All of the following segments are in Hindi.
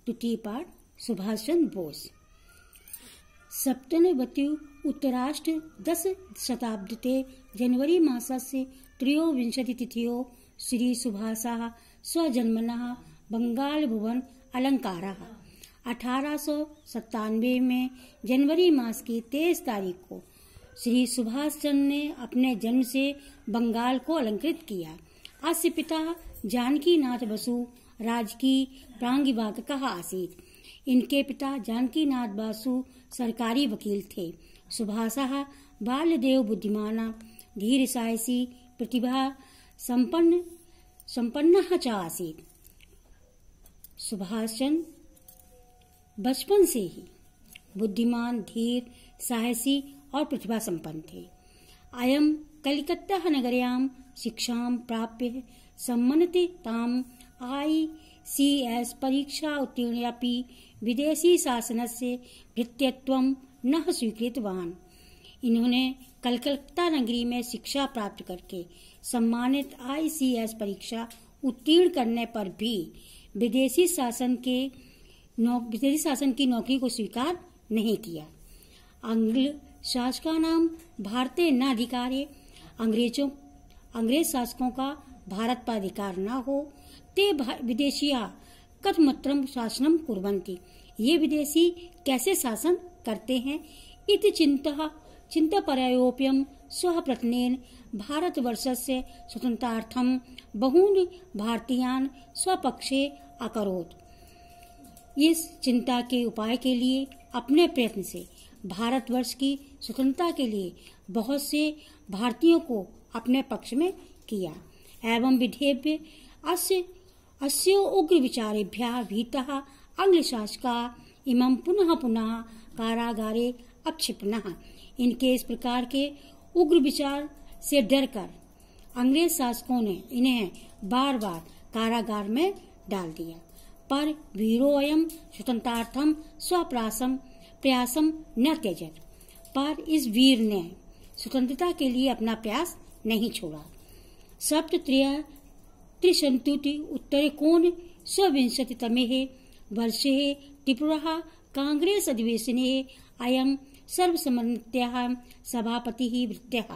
तृतीय पाठ सुभाष चंद्र बोस। सप्तनवति उत्तराष्ट 10 शताब्दीते जनवरी मासस्य त्रयोविंशतिथियो श्री सुभाषः स्वजन्मनः बंगाल भुवन अलंकारः। 1897 में जनवरी मास की 23 तारीख को श्री सुभाष चंद्र ने अपने जन्म से बंगाल को अलंकृत किया। अस्य पिता जानकी नाथ बसु राजकीय प्रांगिवाककः आसीत्। इनके पिता जानकी नाथ बसु सरकारी वकील थे। सुभाषः बाल्यदेव बुद्धिमान धीर साहसी प्रतिभा संपन्नः च आसीत्। सुभाष चंद्र बचपन से ही बुद्धिमान, धीर, साहसी और प्रतिभा संपन्न थे। अयं कलिकत्ता नगर्यां शिक्षां प्राप्य सम्मन्यते ताम् ICS परीक्षा उत्तीर्णापि विदेशी शासनस्य भृत्यत्वं न स्वीकृतवान्। इन्होंने कलकत्ता नगरी में शिक्षा प्राप्त करके सम्मानित ICS परीक्षा उत्तीर्ण करने पर भी विदेशी शासन की नौकरी को स्वीकार नहीं किया। आंग्ल शासकानां भारते न अधिकारे, अंग्रेज शासकों का भारत पर अधिकार न हो, ते विदेशिया कथमत्रं शासनम कुर्वन्ति। ये विदेशी कैसे शासन करते हैं? इति चिंतापरयोप्यं स्वप्रयत्नेन भारतवर्षस्य स्वतन्त्रतार्थं बहून् भारतीयान् स्वपक्षे अकरोत्। इस चिंता के उपाय के लिए अपने प्रयत्न से भारतवर्ष की स्वतंत्रता के लिए बहुत से भारतीयों को अपने पक्ष में किया। एवं विधेभ्य अस्य उग्र विचारेभ्यः भीतः आंग्ल शासकाः इमं पुनः पुनः कारागारे अक्षिपन्नः। इनके इस प्रकार के उग्र विचार से डरकर अंग्रेज शासकों ने इन्हें बार बार कारागार में डाल दिया। पर वीरोऽयं स्वतंत्रतार्थं प्रयासम न त्यजत। पर इस वीर ने स्वतंत्रता के लिए अपना प्रयास नहीं छोड़ा। सप्तत्रिंशत्युत्तरे षड्विंशतितमे वर्षे त्रिपुरा कांग्रेस अधिवेशने अयं सर्वसम्मत्याः सभापतिः वृत्तः।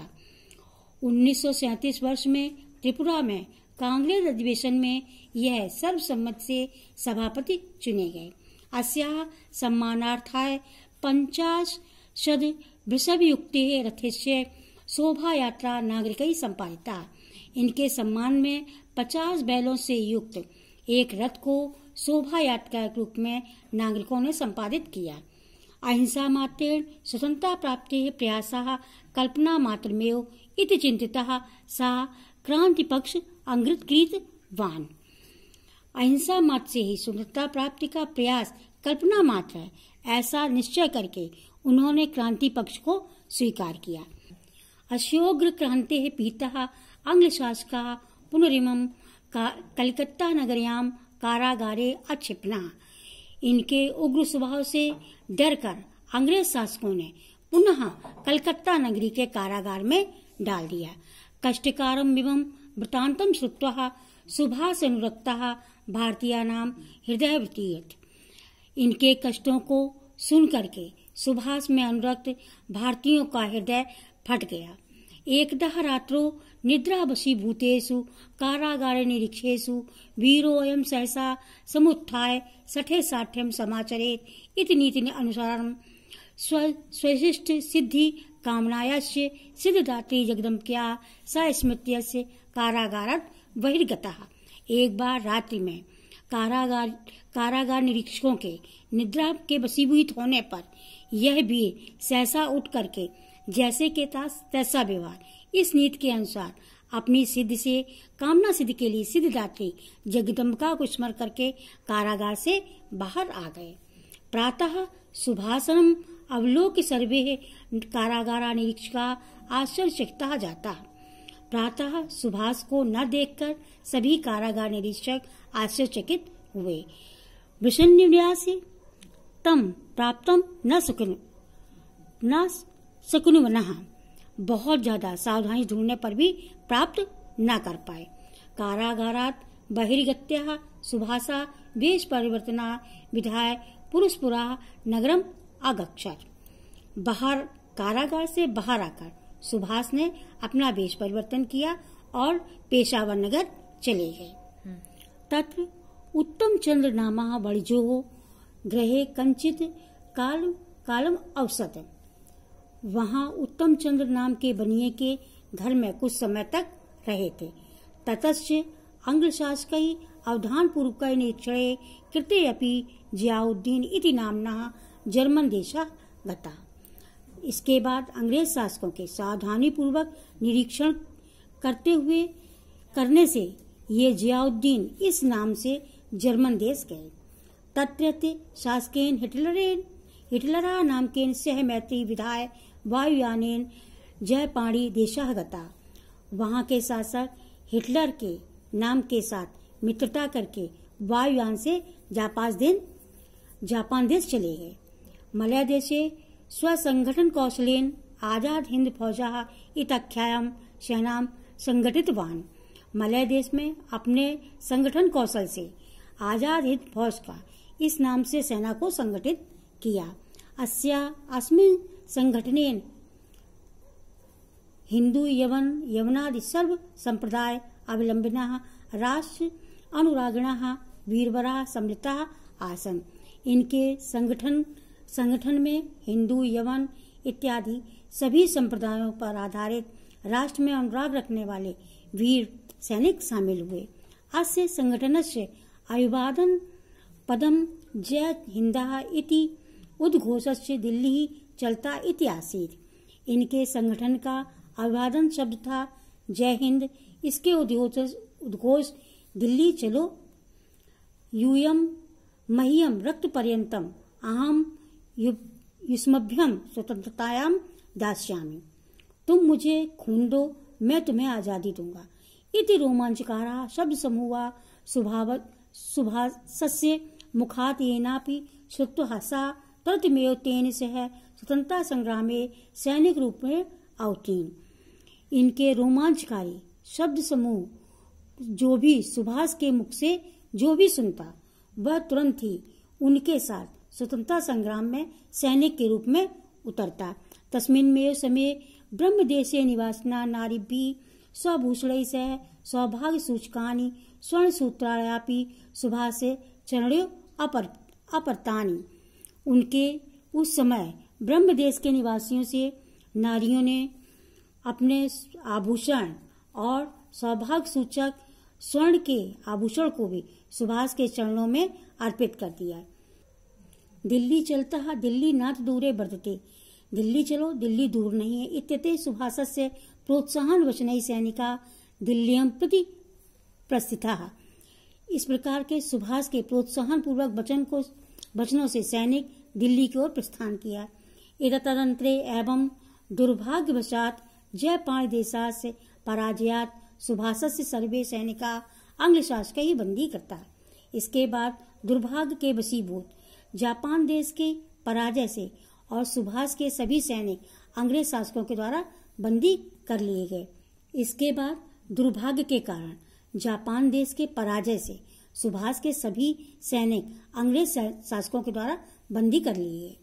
1937 वर्ष में त्रिपुरा में कांग्रेस अधिवेशन में यह सर्वसम्मत से सभापति चुने गए। अस्याः सम्मानार्थाय 50 वृषभयुक्ते रथस्य शोभा यात्रा नागरिकैः संपादिता। इनके सम्मान में 50 बैलों से युक्त एक रथ को शोभा यात्रा के रूप में नागरिकों ने संपादित किया। अहिंसा मात्रेण स्वतंत्रता प्राप्तेः प्रयासः कल्पना मात्रमेव इति चिंतितः सा क्रांति पक्ष अंगीकृतवान्। अहिंसा मात्र से ही स्वतंत्रता प्राप्ति का प्रयास कल्पना मात्र है, ऐसा निश्चय करके उन्होंने क्रांति पक्ष को स्वीकार किया। अस्योग्र क्रांतेः पीतः आंग्ल शासकाः पुनरिमं कलकत्ता नगर्यां कारागारे अक्षिपन्नः। इनके उग्र स्वभाव से डरकर अंग्रेज शासकों ने पुनः कलकत्ता नगरी के कारागार में डाल दिया। कष्टकारं इमं वृत्तान्तं श्रुत्वा सुभाष अनुरक्तः भारतीयानां हृदय व्यतीयत। इनके कष्टों को सुन करके सुभाष में अनुरक्त भारतीयों का हृदय फट गया। एकदः रात्रो निद्रावशीभूतेषु कारागार निरीक्षेषु वीरोऽयं सहसा समुत्थाय सठे साठ्यं समाचरेत् इति नीति अनुसारं स्वशिष्ट सिद्धि कामनायास्य सिद्धदात्री जगदम्बिका सस्मृत्यस्य कारागारात् बहिर्गतः। एक बार रात्रि में कारागार निरीक्षकों के निद्रा के वशीभूत होने पर यह भी सहसा उठ करके जैसे के तैसा व्यवहार, इस नीति के अनुसार अपनी सिद्ध से कामना सिद्ध के लिए सिद्धदात्री जगदम्बिका को स्मरण करके कारागार से बाहर आ गए। प्रातः सुभाषनम अवलोक्य सर्वे कारागार निरीक्षका आश्चर्यचकिताः जाताः। प्रातः सुभाष को न देखकर सभी कारागार निरीक्षक आश्चर्यचकित हुए। विषन्निवासे तम प्राप्तम न शकुनवनः। बहुत ज्यादा सावधानी ढूंढने पर भी प्राप्त न कर पाए। कारागारात् बहिर्गत्याः सुभाषा वेश परिवर्तना विधाय पुरुषपुरा नगरम आगच्छत। बाहर कारागार से बाहर आकर सुभाष ने अपना वेश परिवर्तन किया और पेशावर नगर चले गए। तत्र उत्तम चंद्र नामा वर्जो ग्रहे कंचित कालम अवसत। वहां उत्तम चंद्र नाम के बनिए के घर में कुछ समय तक रहे थे। ततश्च आंग्ल शासकै अवधान पूर्वकै निरीक्षणे कृते अपि जियाउद्दीन इति नाम्ना जर्मन देशः गता। इसके बाद अंग्रेज शासकों के सावधानी पूर्वक निरीक्षण करने से ये जियाउद्दीन इस नाम से जर्मन देश गए। तत्रत्य शासकेन हिटलरा नामकेन सह मैत्री विधाय वायुयानेन जयपाणी देशः गता। वहां के शासक हिटलर के नाम के साथ मित्रता करके वायुयान से जापान देश चले गए। मलय देशे स्वसंगठन कौशलेन आजाद हिंद फौजा इत्याख्यायां सेनां संगठितवान। मलय देश में अपने संगठन कौशल से आजाद हिंद फौज का इस नाम से सेना को संगठित किया। अस्मिन् संगठनेन हिंदू यवनादि सर्व संप्रदाय अवलंबिनः राष्ट्र अनुरागिणः वीरवराः सम्मिलिताः आसन्। इनके संगठन में हिंदू यवन इत्यादि सभी संप्रदायों पर आधारित राष्ट्र में अनुराग रखने वाले वीर सैनिक शामिल हुए। अस्य संगठनस्य अभिवादन पदम जय हिंदः इति उद्घोषस्य दिल्ली चलता इति आसीत्। इनके संगठन का अभिवादन शब्द था जय हिंद। इसके उद्घोष दिल्ली चलो यूयम मह्यम रक्त पर्यंतम अहम युष्मभ्यम स्वतंत्रतायां दास्यामि। तुम मुझे खून दो, मैं तुम्हें आजादी दूंगा। इति रोमांचकारा शब्द समूहा सुभाषस्य मुखात् येनापि श्रुत्वा सा तदमेव तेन सह स्वतंत्रता संग्रामे सैनिक रूप में अवतीर्ण। इनके रोमांचकारी शब्द समूह जो भी सुभाष के मुख से जो भी सुनता वह तुरंत ही उनके साथ स्वतंत्रता संग्राम में सैनिक के रूप में उतरता। तस्मिन्मेव समये ब्रह्मदेशे निवासिना नारीभिः स्वभूषणैः सह सौभाग्य सूचकानि स्वर्णसूत्राणि सुभाषे चरणयोः अपरतानि। उनके उस समय ब्रह्मदेश के निवासियों से नारियों ने अपने आभूषण और सौभाग्य सूचक स्वर्ण के आभूषण को भी सुभाष के चरणों में अर्पित कर दिया। दिल्ली चलता है दिल्ली नाथ दूरे वर्तते। दिल्ली चलो, दिल्ली दूर नहीं है। इत्यते सुभाषस्य प्रोत्साहन वचनैः सैनिका दिल्लीं प्रति प्रस्थिताः। इस प्रकार के सुभाष के प्रोत्साहन पूर्वक वचनों से सैनिक दिल्ली की ओर प्रस्थान किया। एतदनन्तरे एवं दुर्भाग्यवशात् जयपाल देशास्य पराजयात् सुभाषस्य सर्वे सैनिका आंग्ल शासकै बंदी करता। इसके बाद दुर्भाग्य के वशीभूत जापान देश के पराजय से और सुभाष के सभी सैनिक अंग्रेज शासकों के द्वारा बंदी कर लिए गए। इसके बाद दुर्भाग्य के कारण जापान देश के पराजय से सुभाष के सभी सैनिक अंग्रेज शासकों के द्वारा बंदी कर लिए गए।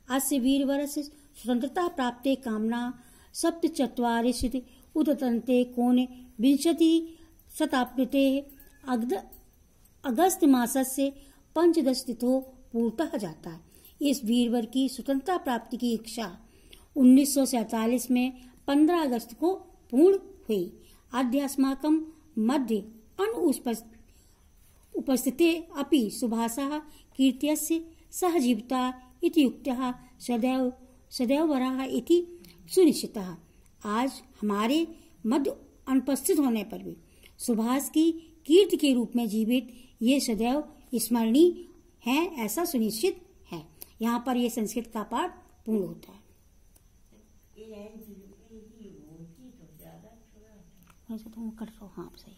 अस्य वीरवरस्य स्वतंत्रता प्राप्ते कामना सप्तचत्वारिंशत् उदतन्ते कोने विंशति शताब्दे अगस्त मासस्य 15 तिथो पूर्तः जाता है। इस वीरवर की स्वतंत्रता प्राप्ति की इच्छा 1947 में 15 अगस्त को पूर्ण हुई। अध्यास्माकं मध्य उपस्थिते अपि सुभाषः कीर्त्यस्य सहजीविता इति युक्तः सदैवरः इति सुनिश्चितः। आज हमारे मध्य अनुपस्थित होने पर भी सुभाष की कीर्ति के रूप में जीवित ये सदैव स्मरणीय है, ऐसा सुनिश्चित है। यहाँ पर ये संस्कृत का पाठ पूर्ण होता है। ऐसा तो कर रहा हूँ, हाँ सही।